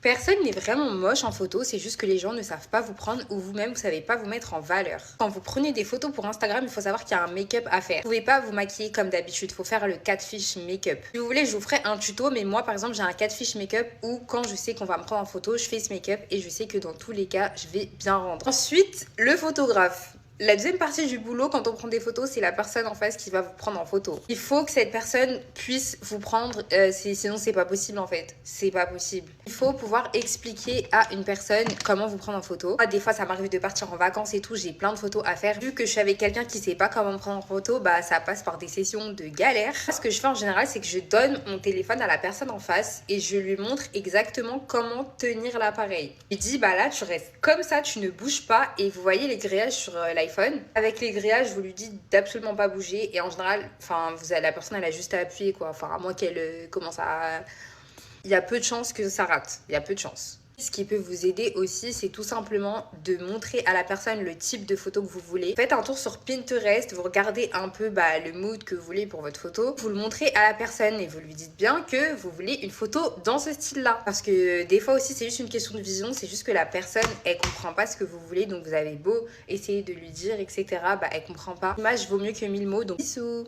Personne n'est vraiment moche en photo, c'est juste que les gens ne savent pas vous prendre ou vous-même vous savez pas vous mettre en valeur. Quand vous prenez des photos pour Instagram, il faut savoir qu'il y a un make-up à faire. Vous pouvez pas vous maquiller comme d'habitude, il faut faire le catfish make-up. Si vous voulez, je vous ferai un tuto, mais moi par exemple j'ai un catfish make-up où quand je sais qu'on va me prendre en photo, je fais ce make-up et je sais que dans tous les cas, je vais bien rendre. Ensuite, le photographe. La deuxième partie du boulot, quand on prend des photos, c'est la personne en face qui va vous prendre en photo. Il faut que cette personne puisse vous prendre, sinon c'est pas possible en fait. C'est pas possible. Il faut pouvoir expliquer à une personne comment vous prendre en photo. Moi, des fois, ça m'arrive de partir en vacances et tout, j'ai plein de photos à faire. Vu que je suis avec quelqu'un qui sait pas comment me prendre en photo, bah ça passe par des sessions de galère. Ce que je fais en général, c'est que je donne mon téléphone à la personne en face et je lui montre exactement comment tenir l'appareil. Je lui dis, bah là, tu restes comme ça, tu ne bouges pas et vous voyez les grillages sur l'iPhone. Avec les grillages, vous lui dites d'absolument pas bouger et en général, la personne elle a juste à appuyer quoi. Enfin, à moins qu'elle commence à. Il y a peu de chances que ça rate. Il y a peu de chances. Ce qui peut vous aider aussi, c'est tout simplement de montrer à la personne le type de photo que vous voulez. Faites un tour sur Pinterest, vous regardez un peu le mood que vous voulez pour votre photo. Vous le montrez à la personne et vous lui dites bien que vous voulez une photo dans ce style-là. Parce que des fois aussi, c'est juste une question de vision, c'est juste que la personne, elle comprend pas ce que vous voulez. Donc vous avez beau essayer de lui dire, etc. Elle comprend pas. L'image vaut mieux que 1000 mots, donc bisous.